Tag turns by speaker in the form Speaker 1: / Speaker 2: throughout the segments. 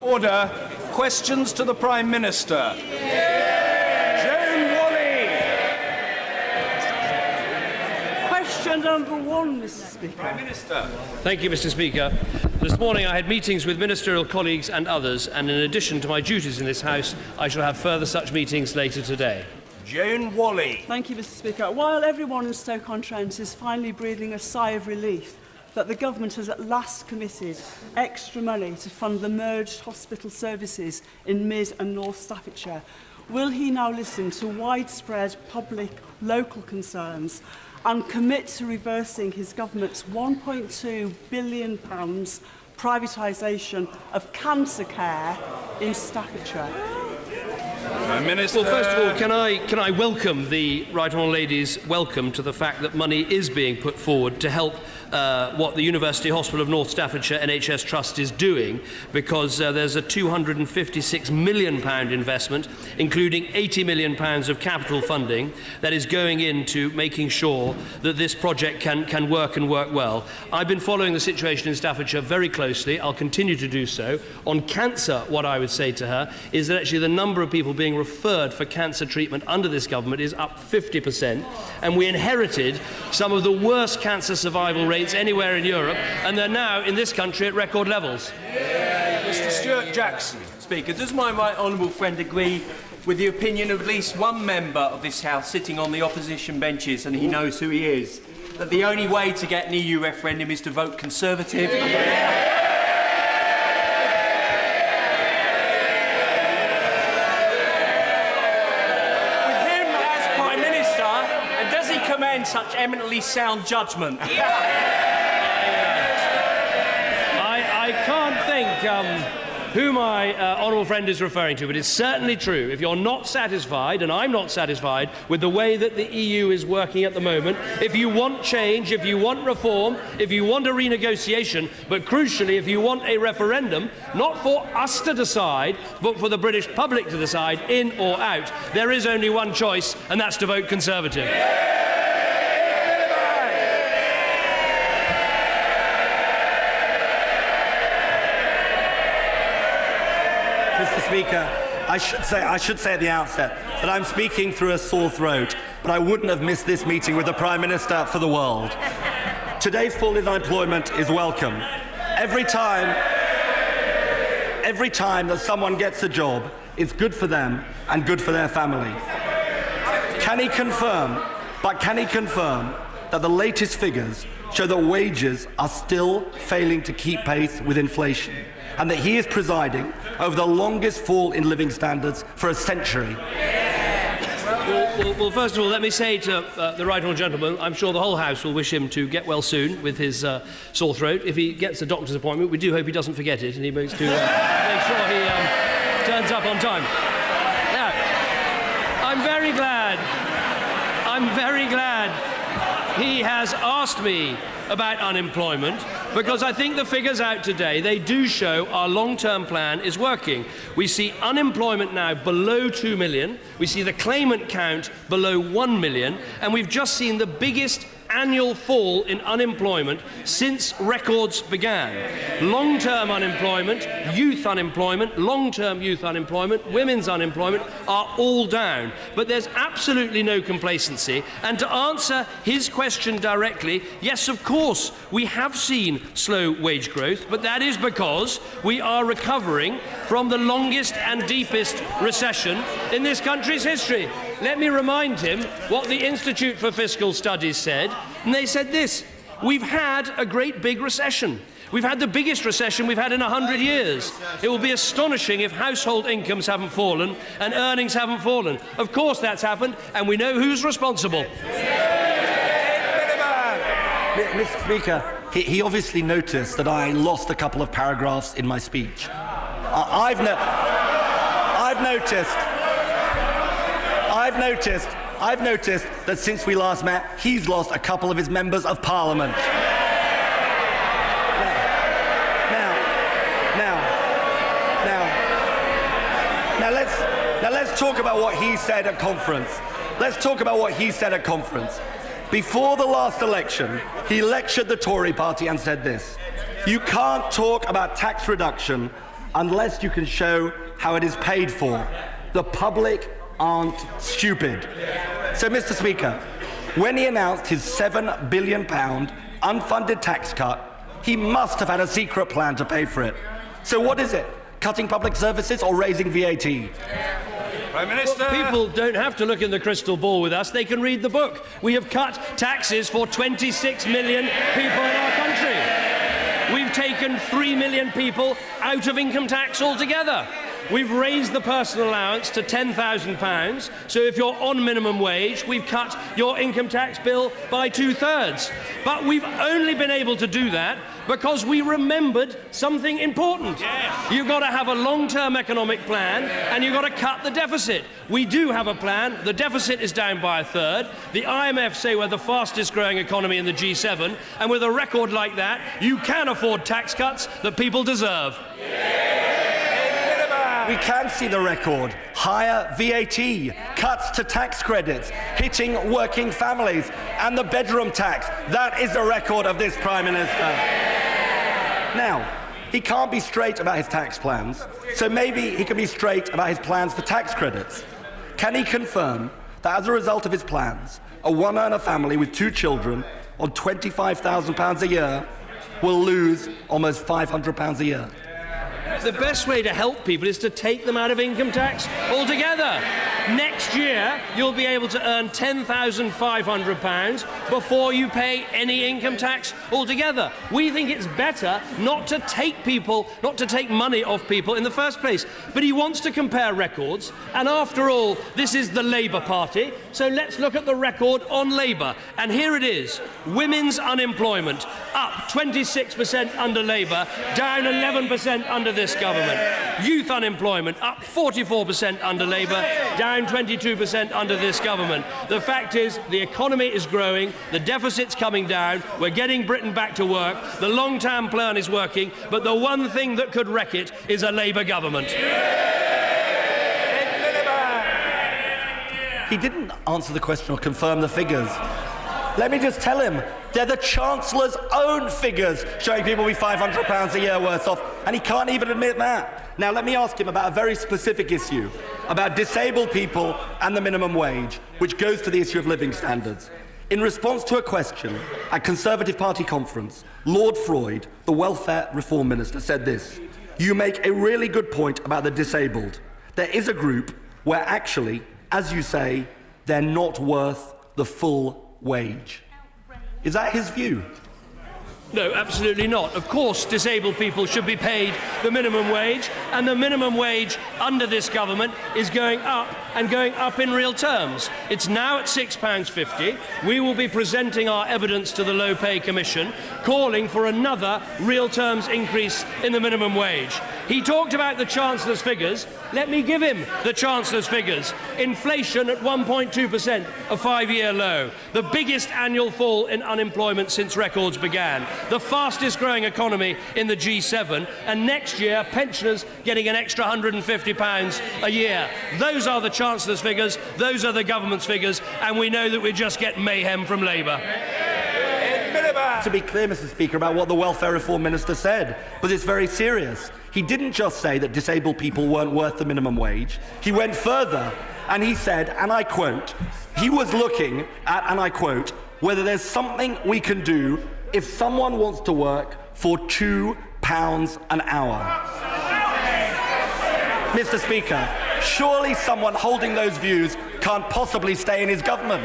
Speaker 1: Order. Questions to the Prime Minister. Joan Wally.
Speaker 2: Question number one, Mr. Speaker.
Speaker 1: Prime Minister.
Speaker 3: Thank you, Mr. Speaker. This morning I had meetings with ministerial colleagues and others, and in addition to my duties in this House, I shall have further such meetings later today.
Speaker 1: Joan Wally.
Speaker 2: Thank you, Mr. Speaker. While everyone in Stoke-on-Trent is finally breathing a sigh of relief that the government has at last committed extra money to fund the merged hospital services in Mid and North Staffordshire, will he now listen to widespread public local concerns and commit to reversing his government's £1.2 billion privatisation of cancer care in Staffordshire?
Speaker 1: Prime Minister.
Speaker 3: Well, first of all, can I welcome the Right Honourable Lady's welcome to the fact that money is being put forward to help what the University Hospital of North Staffordshire NHS Trust is doing, because there's a £256 million investment, including £80 million of capital funding, that is going into making sure that this project can work and work well. I've been following the situation in Staffordshire very closely. I'll continue to do so. On cancer, what I would say to her is that actually the number of people being referred for cancer treatment under this government is up 50%, and we inherited some of the worst cancer survival rates anywhere in Europe, and they're now in this country at record levels.
Speaker 1: Mr. Stuart Jackson.
Speaker 4: Speaker, does my right honourable friend agree with the opinion of at least one member of this House sitting on the opposition benches, and he knows who he is, that the only way to get an EU referendum is to vote Conservative? Such eminently sound judgment.
Speaker 3: I can't think who my honourable friend is referring to, but it's certainly true. If you're not satisfied, and I'm not satisfied with the way that the EU is working at the moment, if you want change, if you want reform, if you want a renegotiation, but crucially, if you want a referendum, not for us to decide, but for the British public to decide, in or out, there is only one choice, and that's to vote Conservative.
Speaker 5: Mr. Speaker, I should say at the outset that I'm speaking through a sore throat, but I wouldn't have missed this meeting with the Prime Minister for the world. Today's full employment is welcome. Every time that someone gets a job, it's good for them and good for their family. Can he confirm that the latest figures show that wages are still failing to keep pace with inflation, and that he is presiding over the longest fall in living standards for a century?
Speaker 3: Well, first of all, let me say to the right honourable gentleman, I'm sure the whole House will wish him to get well soon with his sore throat. If he gets a doctor's appointment, we do hope he doesn't forget it, and he makes to make sure he turns up on time. Now, I'm very glad he has asked me about unemployment, because I think the figures out today, they do show our long-term plan is working. We see unemployment now below 2 million, we see the claimant count below 1 million, and we've just seen the biggest annual fall in unemployment since records began. Long-term unemployment, youth unemployment, long-term youth unemployment, women's unemployment are all down. But there's absolutely no complacency. And to answer his question directly, yes, of course, we have seen slow wage growth, but that is because we are recovering from the longest and deepest recession in this country's history. Let me remind him what the Institute for Fiscal Studies said, and they said this: we've had a great big recession. We've had the biggest recession we've had in 100 years. It will be astonishing if household incomes haven't fallen and earnings haven't fallen. Of course that's happened, and we know who's responsible.
Speaker 5: Mr. Speaker, he obviously noticed that I lost a couple of paragraphs in my speech. I've noticed that since we last met, he's lost a couple of his members of Parliament. Now let's talk about what he said at conference. Before the last election, he lectured the Tory party and said this: you can't talk about tax reduction unless you can show how it is paid for. The public aren't stupid. So, Mr. Speaker, when he announced his £7 billion unfunded tax cut, he must have had a secret plan to pay for it. So what is it? Cutting public services or raising VAT?
Speaker 1: Prime Minister.
Speaker 3: Well, people don't have to look in the crystal ball with us. They can read the book. We have cut taxes for 26 million people in our country. We've taken 3 million people out of income tax altogether. We've raised the personal allowance to £10,000, so if you're on minimum wage, we've cut your income tax bill by 2/3. But we've only been able to do that because we remembered something important. Yes. You've got to have a long-term economic plan and you've got to cut the deficit. We do have a plan. The deficit is down by 1/3. The IMF say we're the fastest growing economy in the G7, and with a record like that, you can afford tax cuts that people deserve.
Speaker 5: We can see the record. Higher VAT, cuts to tax credits, hitting working families, and the bedroom tax. That is the record of this Prime Minister. Now, he can't be straight about his tax plans, so maybe he can be straight about his plans for tax credits. Can he confirm that as a result of his plans, a one-earner family with 2 children on £25,000 a year will lose almost £500 a year?
Speaker 3: The best way to help people is to take them out of income tax altogether. Next year, you'll be able to earn £10,500 before you pay any income tax altogether. We think it's better not to take money off people in the first place. But he wants to compare records, and after all, this is the Labour Party, so let's look at the record on Labour. And here it is. Women's unemployment up 26% under Labour, down 11% under this government. Youth unemployment up 44% under Labour, down 22% under this government. The fact is, the economy is growing, the deficit's coming down, we're getting Britain back to work, the long-term plan is working, but the one thing that could wreck it is a Labour government.
Speaker 5: He didn't answer the question or confirm the figures. Let me just tell him, they're the Chancellor's own figures showing people will be £500 a year worse off, and he can't even admit that. Now, let me ask him about a very specific issue, about disabled people and the minimum wage, which goes to the issue of living standards. In response to a question at Conservative Party conference, Lord Freud, the Welfare Reform Minister, said this: "You make a really good point about the disabled. There is a group where actually, as you say, they're not worth the full wage." Is that his view?
Speaker 3: No, absolutely not. Of course, disabled people should be paid the minimum wage, and the minimum wage under this government is going up, and going up in real terms. It's now at £6.50. We will be presenting our evidence to the Low Pay Commission, calling for another real terms increase in the minimum wage. He talked about the Chancellor's figures. Let me give him the Chancellor's figures. Inflation at 1.2%, a 5-year low. The biggest annual fall in unemployment since records began. The fastest growing economy in the G7, and next year pensioners getting an extra £150 a year. Those are the Chancellor's figures, those are the government's figures, and we know that we just get mayhem from Labour.
Speaker 5: To be clear, Mr. Speaker, about what the Welfare Reform Minister said, but it's very serious. He didn't just say that disabled people weren't worth the minimum wage. He went further and he said, and I quote, he was looking at, and I quote, whether there's something we can do if someone wants to work for £2 an hour. Mr. Speaker, surely someone holding those views can't possibly stay in his government.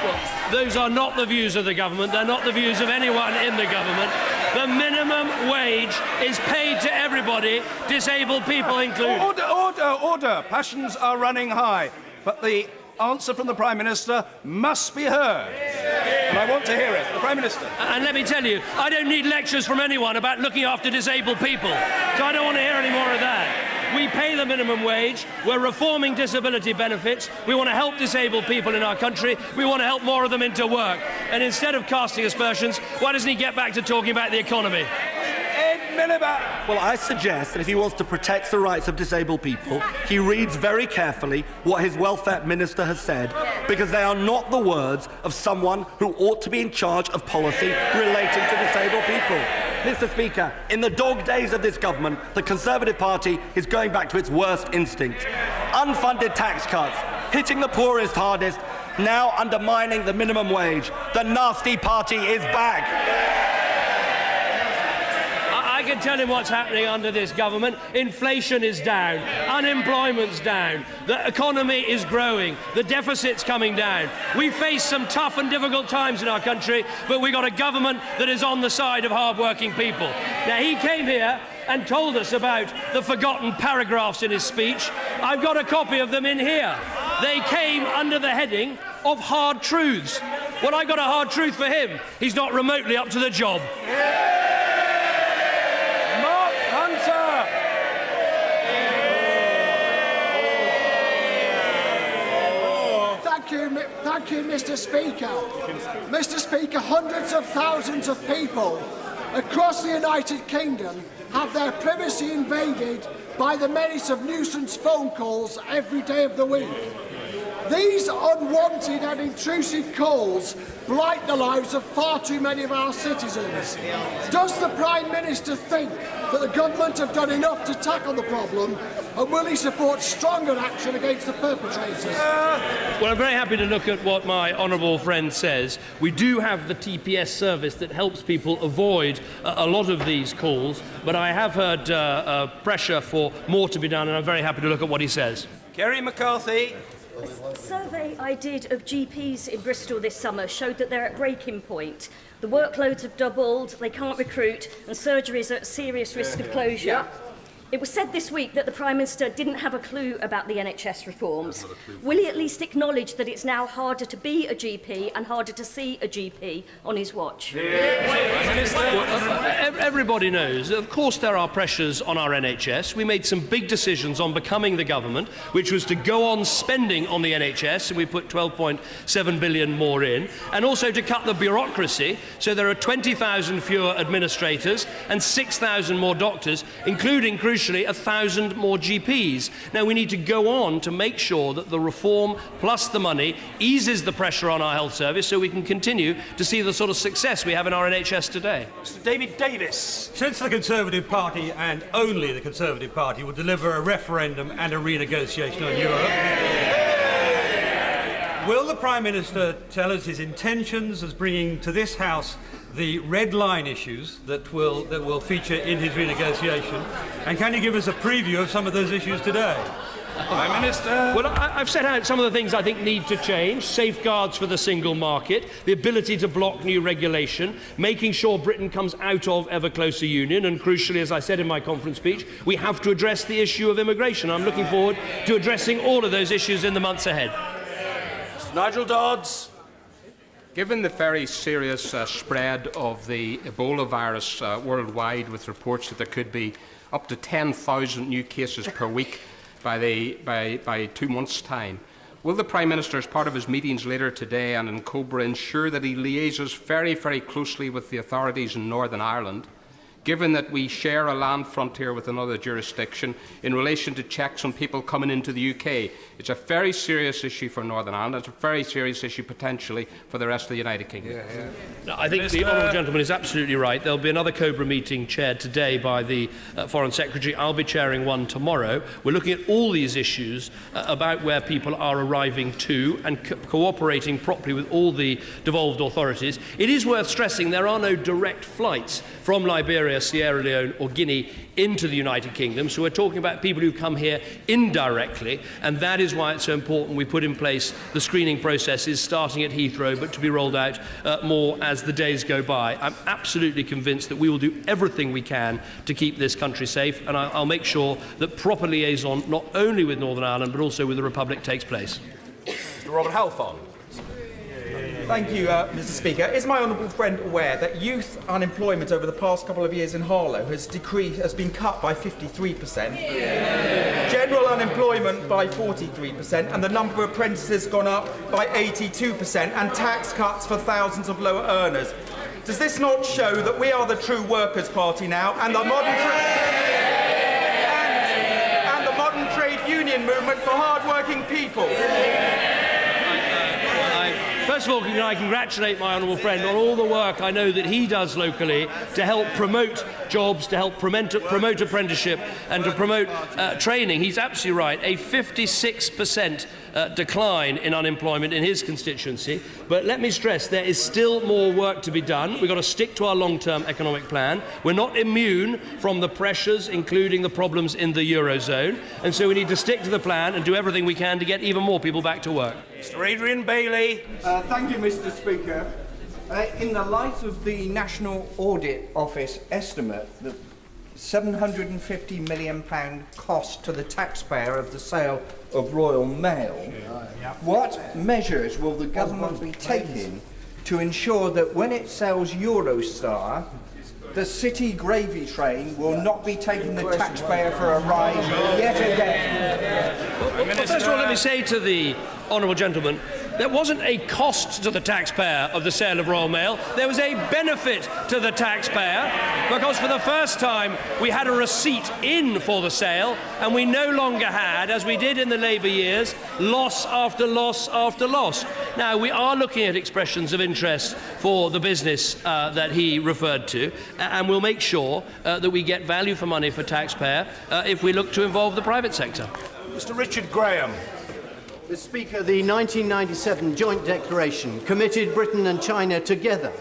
Speaker 3: Well, those are not the views of the government. They're not the views of anyone in the government. The minimum wage is paid to everybody, disabled people included.
Speaker 1: Order. Passions are running high, but the answer from the Prime Minister must be heard. And I want to hear it. The Prime Minister.
Speaker 3: And let me tell you, I don't need lectures from anyone about looking after disabled people, so I don't want to hear any more of that. We pay the minimum wage, we're reforming disability benefits, we want to help disabled people in our country, we want to help more of them into work. And instead of casting aspersions, why doesn't he get back to talking about the economy?
Speaker 5: Well, I suggest that if he wants to protect the rights of disabled people, he reads very carefully what his welfare minister has said, because they are not the words of someone who ought to be in charge of policy relating to disabled people. Mr. Speaker, in the dog days of this government, the Conservative Party is going back to its worst instinct. Unfunded tax cuts, hitting the poorest hardest, now undermining the minimum wage. The nasty party is back.
Speaker 3: I can tell him what's happening under this government. Inflation is down, unemployment's down, the economy is growing, the deficit's coming down. We face some tough and difficult times in our country, but we've got a government that is on the side of hard-working people. Now, he came here and told us about the forgotten paragraphs in his speech. I've got a copy of them in here. They came under the heading of hard truths. Well, I got a hard truth for him. He's not remotely up to the job.
Speaker 6: Thank you, Mr. Speaker. Mr. Speaker, hundreds of thousands of people across the United Kingdom have their privacy invaded by the menace of nuisance phone calls every day of the week. These unwanted and intrusive calls blight the lives of far too many of our citizens. Does the Prime Minister think that the government have done enough to tackle the problem, and will he support stronger action against the perpetrators?
Speaker 3: Well, I'm very happy to look at what my honourable friend says. We do have the TPS service that helps people avoid a lot of these calls, but I have heard pressure for more to be done, and I'm very happy to look at what he says.
Speaker 1: Kerry McCarthy.
Speaker 7: A survey I did of GPs in Bristol this summer showed that they're at breaking point. The workloads have doubled, they can't recruit, and surgeries are at serious risk of closure. Yeah. It was said this week that the Prime Minister didn't have a clue about the NHS reforms. Will he at least acknowledge that it's now harder to be a GP and harder to see a GP on his watch?
Speaker 3: Everybody knows, of course, there are pressures on our NHS. We made some big decisions on becoming the government, which was to go on spending on the NHS, and we put 12.7 billion more in, and also to cut the bureaucracy, so there are 20,000 fewer administrators and 6,000 more doctors, including, crucially, 1,000 more GPs. Now, we need to go on to make sure that the reform plus the money eases the pressure on our health service so we can continue to see the sort of success we have in our NHS today.
Speaker 1: Mr. David Davis.
Speaker 8: Since the Conservative Party, and only the Conservative Party, will deliver a referendum and a renegotiation on Europe, will the Prime Minister tell us his intentions as bringing to this House the red line issues that will feature in his renegotiation, and can you give us a preview of some of those issues today?
Speaker 1: Prime Minister.
Speaker 3: Well, I've set out some of the things I think need to change. Safeguards for the single market, the ability to block new regulation, making sure Britain comes out of ever closer union, and crucially, as I said in my conference speech, we have to address the issue of immigration. I'm looking forward to addressing all of those issues in the months ahead.
Speaker 1: Mr. Nigel Dodds.
Speaker 9: Given the very serious spread of the Ebola virus worldwide, with reports that there could be up to 10,000 new cases per week by 2 months' time, will the Prime Minister, as part of his meetings later today and in Cobra, ensure that he liaises very, very closely with the authorities in Northern Ireland, given that we share a land frontier with another jurisdiction, in relation to checks on people coming into the UK? It's a very serious issue for Northern Ireland. It's a very serious issue potentially for the rest of the United Kingdom.
Speaker 3: No, I think the honourable gentleman is absolutely right. There'll be another Cobra meeting chaired today by the Foreign Secretary. I'll be chairing one tomorrow. We're looking at all these issues about where people are arriving to and cooperating properly with all the devolved authorities. It is worth stressing there are no direct flights from Liberia, Sierra Leone or Guinea into the United Kingdom, so we're talking about people who come here indirectly, and that is why it's so important we put in place the screening processes starting at Heathrow, but to be rolled out more as the days go by. I'm absolutely convinced that we will do everything we can to keep this country safe, and I'll make sure that proper liaison not only with Northern Ireland but also with the Republic takes place.
Speaker 1: Mr. Robert Halfon.
Speaker 10: Thank you, Mr. Speaker. Is my honourable friend aware that youth unemployment over the past couple of years in Harlow has been cut by 53%, general unemployment by 43%, and the number of apprentices gone up by 82%, and tax cuts for thousands of lower earners? Does this not show that we are the true Workers' Party now, and the modern trade union movement for hard-working people?
Speaker 3: First of all, can I congratulate my honourable friend on all the work I know that he does locally to help promote jobs, to help promote apprenticeship and to promote training. He's absolutely right. A 56% decline in unemployment in his constituency. But let me stress, there is still more work to be done. We've got to stick to our long-term economic plan. We're not immune from the pressures, including the problems in the Eurozone. And so we need to stick to the plan and do everything we can to get even more people back to work.
Speaker 1: Mr. Adrian Bailey.
Speaker 10: Thank you, Mr. Speaker. In the light of the National Audit Office estimate that £750 million cost to the taxpayer of the sale of Royal Mail, what measures will the government be taking to ensure that when it sells Eurostar, the City gravy train will not be taking the taxpayer for a ride yet again?
Speaker 3: Well, first of all, let me say to the honourable gentleman, there wasn't a cost to the taxpayer of the sale of Royal Mail. There was a benefit to the taxpayer because for the first time we had a receipt in for the sale and we no longer had, as we did in the Labour years, loss after loss after loss. Now, we are looking at expressions of interest for the business that he referred to, and we'll make sure that we get value for money for taxpayer if we look to involve the private sector.
Speaker 1: Mr. Richard Graham.
Speaker 11: Mr. Speaker, the 1997 Joint Declaration committed Britain and China together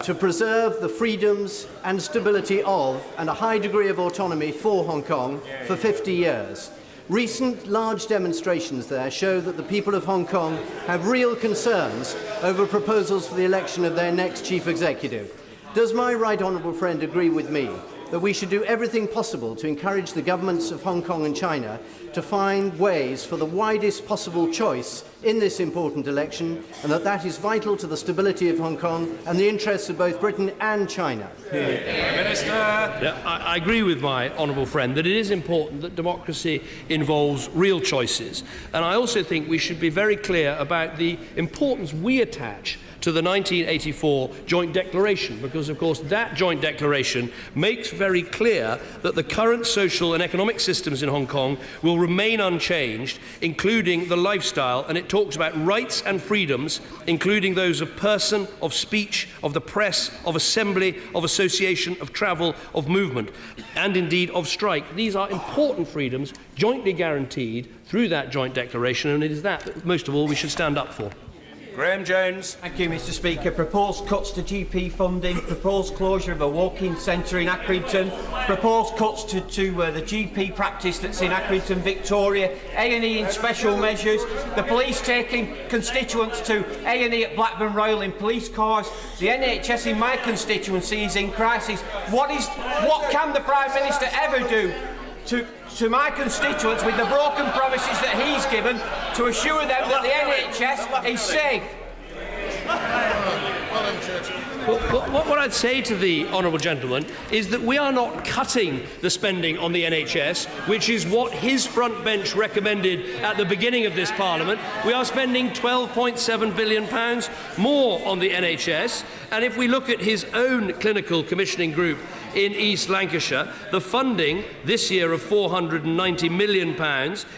Speaker 11: to preserve the freedoms and stability of and a high degree of autonomy for Hong Kong for 50 years. Recent large demonstrations there show that the people of Hong Kong have real concerns over proposals for the election of their next chief executive. Does my right honourable friend agree with me that we should do everything possible to encourage the governments of Hong Kong and China to find ways for the widest possible choice in this important election, and that is vital to the stability of Hong Kong and the interests of both Britain and China?
Speaker 1: Minister.
Speaker 3: Yeah, I agree with my honourable friend that it is important that democracy involves real choices. And I also think we should be very clear about the importance we attach to the 1984 Joint Declaration, because, of course, that Joint Declaration makes very clear that the current social and economic systems in Hong Kong will remain unchanged, including the lifestyle, and it talks about rights and freedoms, including those of person, of speech, of the press, of assembly, of association, of travel, of movement, and indeed of strike. These are important freedoms jointly guaranteed through that Joint Declaration, and it is that most of all we should stand up for.
Speaker 1: Graham Jones.
Speaker 10: Thank you, Mr. Speaker. Proposed cuts to GP funding, proposed closure of a walk-in centre in Accrington, proposed cuts to the GP practice that's in Accrington, Victoria, A&E in special measures, the police taking constituents to A&E at Blackburn Royal in police cars, the NHS in my constituency is in crisis. What can the Prime Minister ever do to my constituents with the broken promises that he's given to assure them that the NHS is safe?
Speaker 3: What I'd say to the honourable gentleman is that we are not cutting the spending on the NHS, which is what his front bench recommended at the beginning of this Parliament. We are spending £12.7 billion more on the NHS, and if we look at his own clinical commissioning group in East Lancashire, the funding this year of £490 million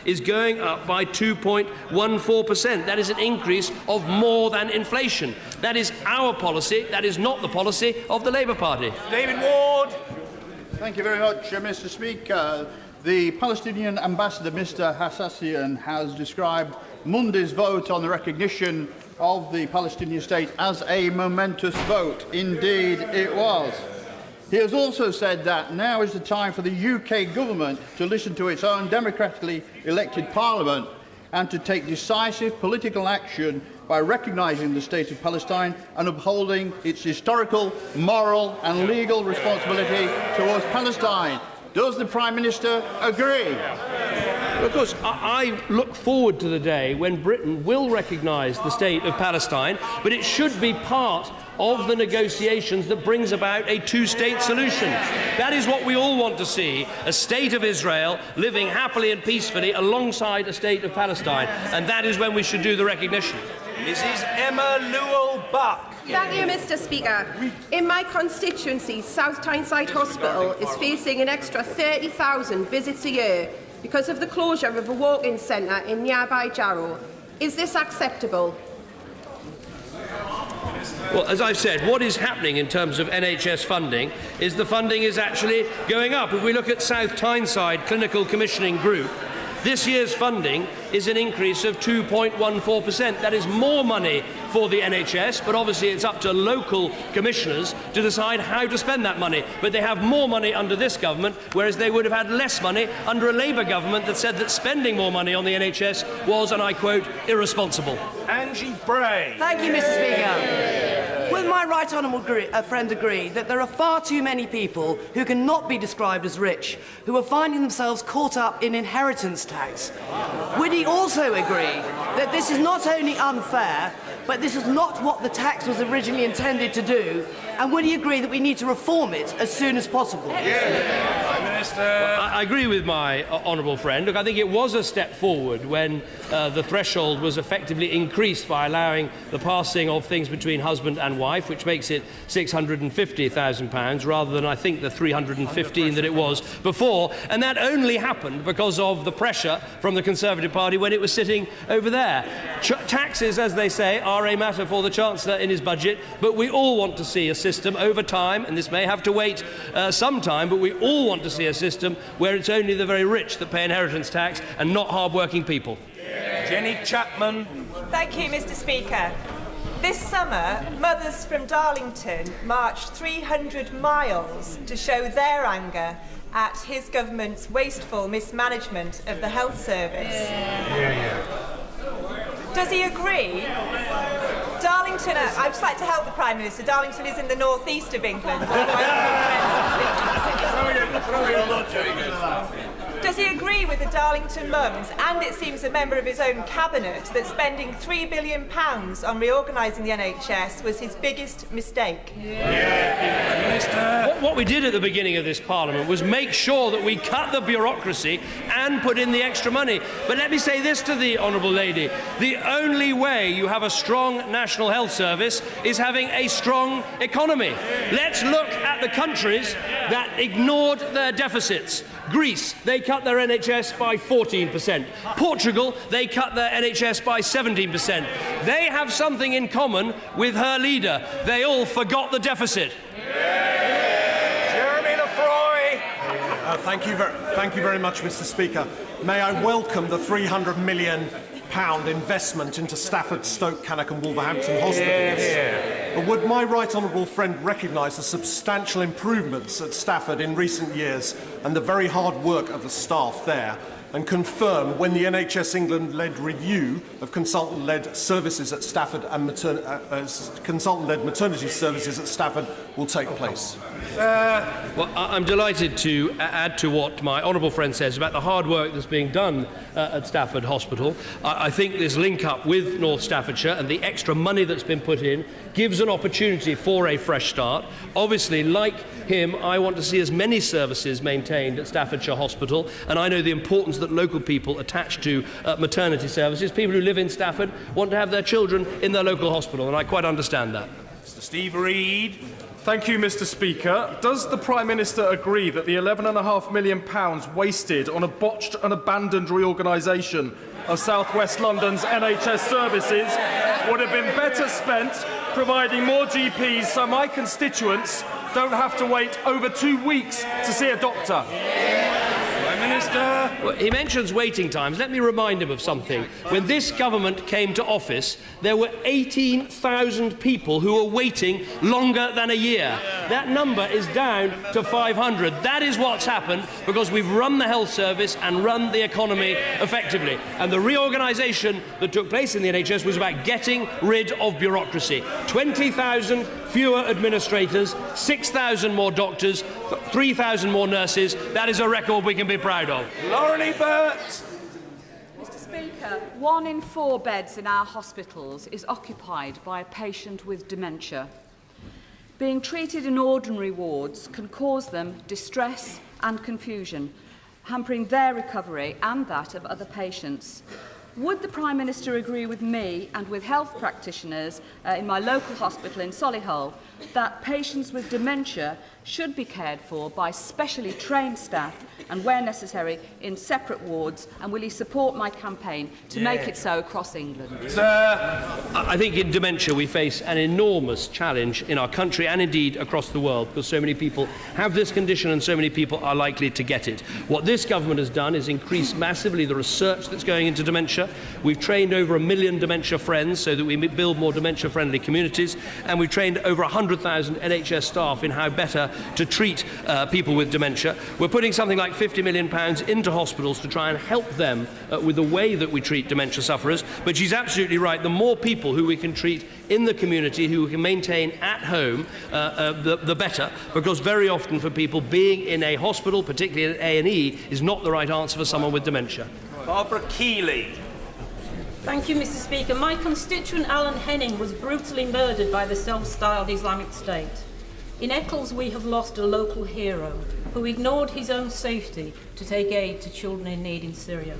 Speaker 3: is going up by 2.14%. That is an increase of more than inflation. That is our policy. That is not the policy of the Labour Party.
Speaker 1: David Ward.
Speaker 12: Thank you very much, Mr. Speaker. The Palestinian ambassador, Mr. Hassassian, has described Monday's vote on the recognition of the Palestinian state as a momentous vote. Indeed, it was. He has also said that now is the time for the UK government to listen to its own democratically elected parliament and to take decisive political action by recognising the state of Palestine and upholding its historical, moral and legal responsibility towards Palestine. Does the Prime Minister agree?
Speaker 3: Of course, I look forward to the day when Britain will recognise the state of Palestine, but it should be part of the negotiations that brings about a two-state solution. That is what we all want to see, a state of Israel living happily and peacefully alongside a state of Palestine, and that is when we should do the recognition.
Speaker 1: Mrs. Emma Lewell-Buck.
Speaker 13: Thank you, Mr. Speaker. In my constituency, South Tyneside Hospital is facing an extra 30,000 visits a year because of the closure of a walk-in centre in nearby Jarrow. Is this acceptable?
Speaker 3: Well, as I've said, what is happening in terms of NHS funding is the funding is actually going up. If we look at South Tyneside Clinical Commissioning Group, this year's funding is an increase of 2.14%. That is more money for the NHS, but obviously it's up to local commissioners to decide how to spend that money. But they have more money under this government, whereas they would have had less money under a Labour government that said that spending more money on the NHS was, and I quote, irresponsible.
Speaker 1: Angie Bray.
Speaker 14: Thank you, Mr. Speaker. Will my right honourable friend agree that there are far too many people who cannot be described as rich, who are finding themselves caught up in inheritance tax? Would he also agree that this is not only unfair, but this is not what the tax was originally intended to do? And would he agree that we need to reform it as soon as possible?
Speaker 3: Prime Minister. Well, I agree with my honourable friend. Look, I think it was a step forward when the threshold was effectively increased by allowing the passing of things between husband and wife, which makes it £650,000 rather than, I think, the £315 that it was before. And that only happened because of the pressure from the Conservative Party when it was sitting over there. Taxes, as they say, are a matter for the Chancellor in his budget, but we all want to see a system over time, and this may have to wait some time, but we all want to see a system where it's only the very rich that pay inheritance tax and not hard-working people.
Speaker 1: Jenny Chapman.
Speaker 15: Thank you, Mr. Speaker. This summer, mothers from Darlington marched 300 miles to show their anger at his government's wasteful mismanagement of the health service. Does he agree? Darlington, I'd just like to help the Prime Minister. Darlington is in the northeast of England. Does he agree with the Darlington mums, and it seems a member of his own cabinet, that spending £3 billion on reorganising the NHS was his biggest mistake?
Speaker 3: What we did at the beginning of this Parliament was make sure that we cut the bureaucracy and put in the extra money. But let me say this to the Honourable Lady. The only way you have a strong National Health Service is having a strong economy. Let's look at the countries that ignored their deficits. Greece, they cut their NHS by 14%. Portugal, they cut their NHS by 17%. They have something in common with her leader. They all forgot the deficit.
Speaker 1: Jeremy Lefroy.
Speaker 16: Thank you very much, Mr. Speaker. May I welcome the £300 million investment into Stafford, Stoke, Cannock and Wolverhampton hospitals. But would my right honourable friend recognise the substantial improvements at Stafford in recent years and the very hard work of the staff there, and confirm when the NHS England-led review of consultant-led services at Stafford and consultant-led maternity services at Stafford will take place?
Speaker 3: Well, I'm delighted to add to what my honourable friend says about the hard work that's being done at Stafford Hospital. I think this link-up with North Staffordshire and the extra money that's been put in gives an opportunity for a fresh start. Obviously, like him, I want to see as many services maintained at Staffordshire Hospital, and I know the importance that local people attach to maternity services. People who live in Stafford want to have their children in their local hospital, and I quite understand that.
Speaker 1: Mr. Steve Reid.
Speaker 17: Thank you, Mr. Speaker. Does the Prime Minister agree that the £11.5 million wasted on a botched and abandoned reorganisation of South West London's NHS services would have been better spent providing more GPs so my constituents don't have to wait over 2 weeks to see a doctor?
Speaker 3: Minister. Well, he mentions waiting times. Let me remind him of something. When this government came to office, there were 18,000 people who were waiting longer than a year. That number is down to 500. That is what's happened because we've run the health service and run the economy effectively. And the reorganisation that took place in the NHS was about getting rid of bureaucracy. 20,000 fewer administrators, 6,000 more doctors, 3,000 more nurses. That is a record we can be proud of.
Speaker 1: Lauren Burt.
Speaker 18: Mr. Speaker, 1 in 4 beds in our hospitals is occupied by a patient with dementia. Being treated in ordinary wards can cause them distress and confusion, hampering their recovery and that of other patients. Would the Prime Minister agree with me and with health practitioners in my local hospital in Solihull that patients with dementia should be cared for by specially trained staff and, where necessary, in separate wards? And will he support my campaign to make it so across England?
Speaker 3: I think in dementia we face an enormous challenge in our country and indeed across the world, because so many people have this condition and so many people are likely to get it. What this government has done is increase massively the research that's going into dementia. We've trained over 1 million dementia friends so that we build more dementia-friendly communities, and we've trained over 100,000 NHS staff in how better to treat people with dementia. We're putting something like £50 million into hospitals to try and help them with the way that we treat dementia sufferers. But she's absolutely right. The more people who we can treat in the community, who we can maintain at home, the better, because very often for people, being in a hospital, particularly at A&E, is not the right answer for someone with dementia.
Speaker 4: Barbara Keeley.
Speaker 19: Thank you, Mr. Speaker. My constituent Alan Henning was brutally murdered by the self-styled Islamic State. In Eccles, we have lost a local hero who ignored his own safety to take aid to children in need in Syria.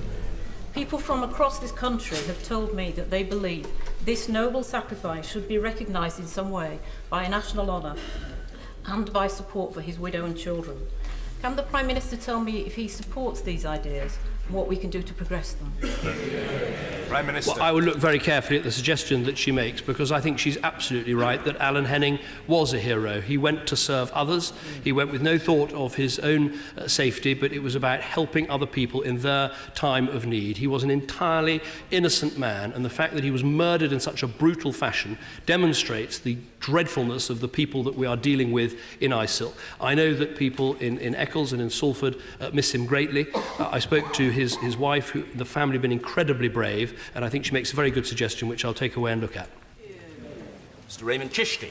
Speaker 19: People from across this country have told me that they believe this noble sacrifice should be recognised in some way by a national honour and by support for his widow and children. Can the Prime Minister tell me if he supports these ideas and what we can do to progress them?
Speaker 1: Prime Minister.
Speaker 3: Well, I would look very carefully at the suggestion that she makes, because I think she's absolutely right that Alan Henning was a hero. He went to serve others. He went with no thought of his own safety, but it was about helping other people in their time of need. He was an entirely innocent man, and the fact that he was murdered in such a brutal fashion demonstrates the dreadfulness of the people that we are dealing with in ISIL. I know that people in Eccles and in Salford miss him greatly. I spoke to his wife, the family have been incredibly brave, and I think she makes a very good suggestion, which I'll take away and look at.
Speaker 4: Mr. Raymond Chishti.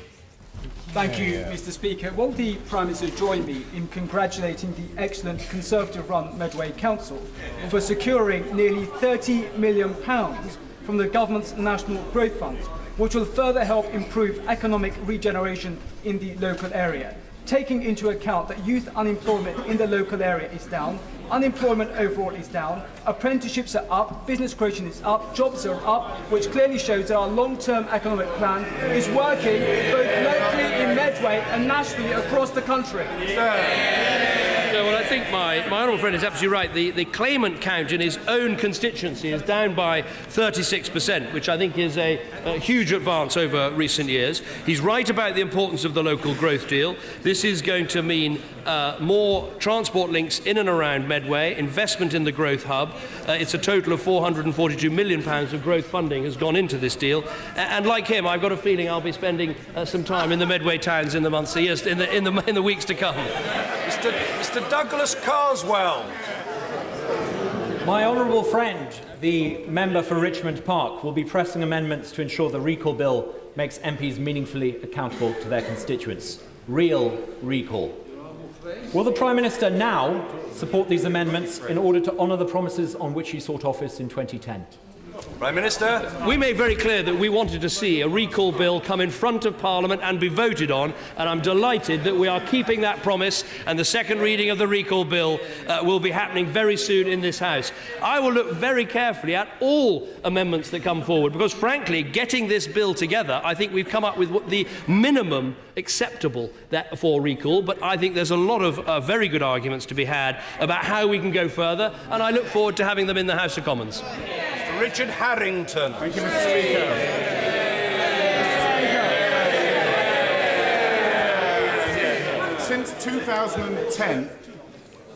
Speaker 20: Thank you, Mr. Speaker. Will the Prime Minister join me in congratulating the excellent Conservative-run Medway Council for securing nearly £30 million from the government's National Growth Fund, which will further help improve economic regeneration in the local area, taking into account that youth unemployment in the local area is down, unemployment overall is down, apprenticeships are up, business creation is up, jobs are up, which clearly shows that our long-term economic plan is working both locally in Medway and nationally across the country.
Speaker 3: Well, I think my honourable friend is absolutely right. The claimant count in his own constituency is down by 36%, which I think is a huge advance over recent years. He's right about the importance of the local growth deal. This is going to mean more transport links in and around Medway, investment in the growth hub. It's a total of £442 million of growth funding has gone into this deal. And like him, I've got a feeling I'll be spending some time in the Medway towns in the months, years, in the weeks to come.
Speaker 1: Mr. Douglas Carswell.
Speaker 21: My honourable friend, the member for Richmond Park, will be pressing amendments to ensure the recall bill makes MPs meaningfully accountable to their constituents. Real recall. Will the Prime Minister now support these amendments in order to honour the promises on which he sought office in 2010?
Speaker 1: Prime Minister.
Speaker 3: We made very clear that we wanted to see a recall bill come in front of Parliament and be voted on, and I'm delighted that we are keeping that promise, and the second reading of the recall bill will be happening very soon in this House. I will look very carefully at all amendments that come forward, because frankly, getting this bill together, I think we've come up with the minimum acceptable for recall, but I think there's a lot of very good arguments to be had about how we can go further, and I look forward to having them in the House of Commons.
Speaker 1: Richard Harrington.
Speaker 16: Thank you, Mr. Speaker. Since 2010,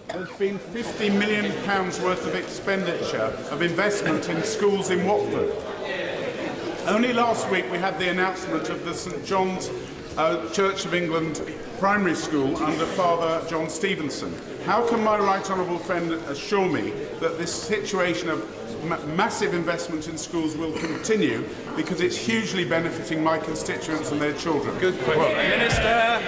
Speaker 16: there's been £50 million worth of expenditure of investment in schools in Watford. Only last week we had the announcement of the St John's Church of England primary school under Father John Stevenson. How can my right honourable friend assure me that this situation of massive investment in schools will continue, because it's hugely benefiting my constituents and their children?
Speaker 1: Good question. Minister.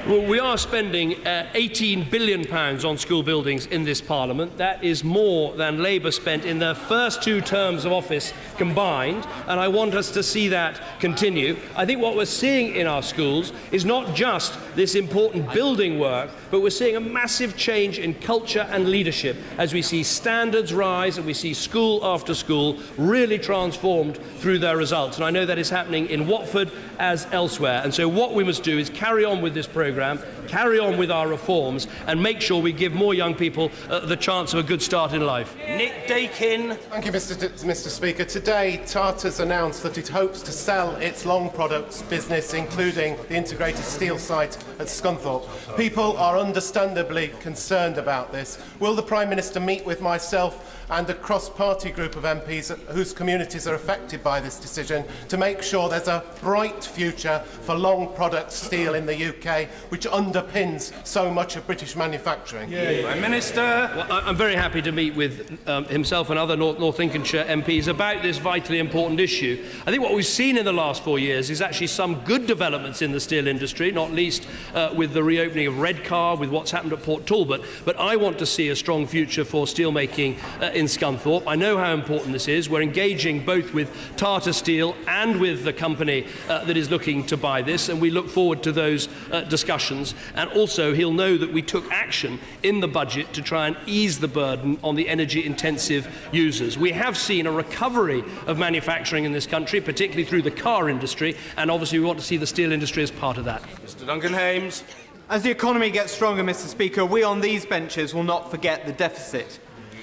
Speaker 3: Well, we are spending £18 billion on school buildings in this Parliament. That is more than Labour spent in their first 2 terms of office combined, and I want us to see that continue. I think what we're seeing in our schools is not just this important building work, but we're seeing a massive change in culture and leadership as we see standards rise and we see school after school really transformed through their results. And I know that is happening in Watford as elsewhere. And so what we must do is carry on with this programme, carry on with our reforms and make sure we give more young people the chance of a good start in life.
Speaker 1: Nick Dakin.
Speaker 2: Thank you, Mr. Speaker. Today, Tata's announced that it hopes to sell its long products business, including the integrated steel site at Scunthorpe. People are understandably concerned about this. Will the Prime Minister meet with myself and a cross-party group of MPs whose communities are affected by this decision to make sure there's a bright future for long product steel in the UK, which underpins so much of British manufacturing?
Speaker 1: Prime Minister.
Speaker 3: Well, I'm very happy to meet with himself and other North Lincolnshire MPs about this vitally important issue. I think what we've seen in the last 4 years is actually some good developments in the steel industry, not least with the reopening of Redcar, with what's happened at Port Talbot. But I want to see a strong future for steelmaking in Scunthorpe. I know how important this is. We're engaging both with Tata Steel and with the company that is looking to buy this, and we look forward to those discussions. And also, he'll know that we took action in the budget to try and ease the burden on the energy-intensive users. We have seen a recovery of manufacturing in this country, particularly through the car industry, and obviously we want to see the steel industry as part of that.
Speaker 1: Mr. Duncan Hames.
Speaker 10: As the economy gets stronger, Mr. Speaker, we on these benches will not forget the deficit.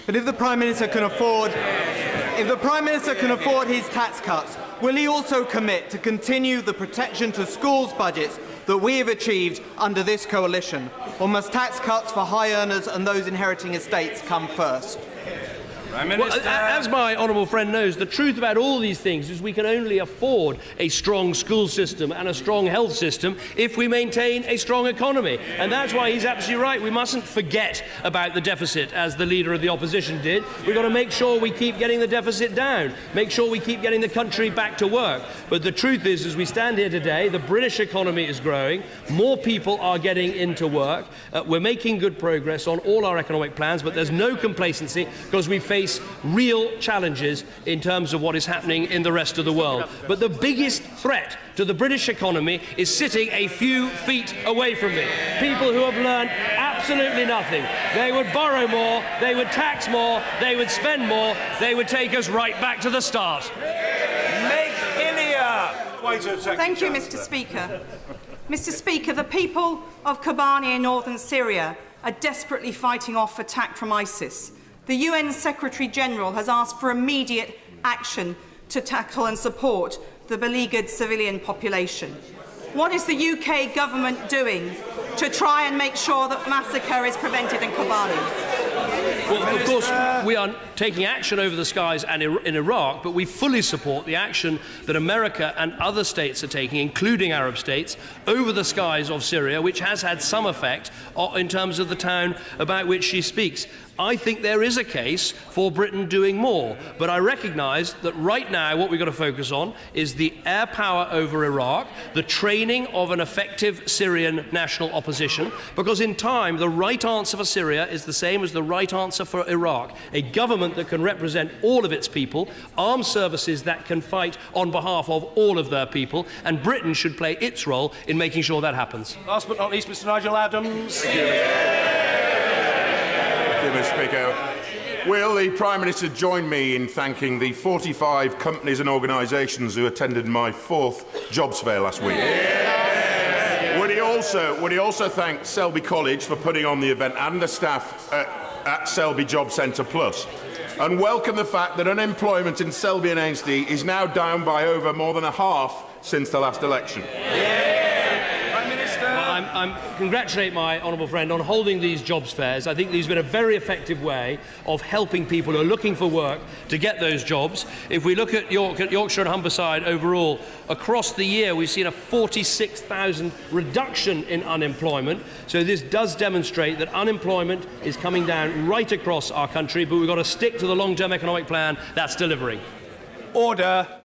Speaker 10: But if the Prime Minister can afford his tax cuts, will he also commit to continue the protection to schools budgets that we have achieved under this coalition? Or must tax cuts for high earners and those inheriting estates come first?
Speaker 3: Well, as my honourable friend knows, the truth about all these things is we can only afford a strong school system and a strong health system if we maintain a strong economy. And that's why he's absolutely right. We mustn't forget about the deficit, as the Leader of the Opposition did. We've got to make sure we keep getting the deficit down, make sure we keep getting the country back to work. But the truth is, as we stand here today, the British economy is growing, more people are getting into work, we're making good progress on all our economic plans, but there's no complacency because we face real challenges in terms of what is happening in the rest of the world. But the biggest threat to the British economy is sitting a few feet away from me. People who have learned absolutely nothing. They would borrow more, they would tax more, they would spend more, they would take us right back to the start.
Speaker 22: Thank you, Mr. Speaker. Mr. Speaker, the people of Kobani in northern Syria are desperately fighting off attack from ISIS. The UN Secretary-General has asked for immediate action to tackle and support the beleaguered civilian population. What is the UK government doing to try and make sure that massacre is prevented in Kobani?
Speaker 3: Well, of course, we are taking action over the skies and in Iraq, but we fully support the action that America and other states are taking, including Arab states, over the skies of Syria, which has had some effect in terms of the town about which she speaks. I think there is a case for Britain doing more, but I recognise that right now what we've got to focus on is the air power over Iraq, the training of an effective Syrian national opposition, because in time the right answer for Syria is the same as the right answer for Iraq. A government that can represent all of its people, armed services that can fight on behalf of all of their people, and Britain should play its role in making sure that happens.
Speaker 1: Last but not least, Mr. Nigel Adams.
Speaker 23: Mr. Speaker. Will the Prime Minister join me in thanking the 45 companies and organisations who attended my 4th jobs fair last week? Would he also thank Selby College for putting on the event and the staff at Selby Job Centre Plus, and welcome the fact that unemployment in Selby and Ainsty is now down by over more than a half since the last election?
Speaker 3: I congratulate my honourable friend on holding these jobs fairs. I think these have been a very effective way of helping people who are looking for work to get those jobs. If we look at Yorkshire and Humberside overall, across the year we've seen a 46,000 reduction in unemployment. So this does demonstrate that unemployment is coming down right across our country, but we've got to stick to the long-term economic plan that's delivering.
Speaker 1: Order.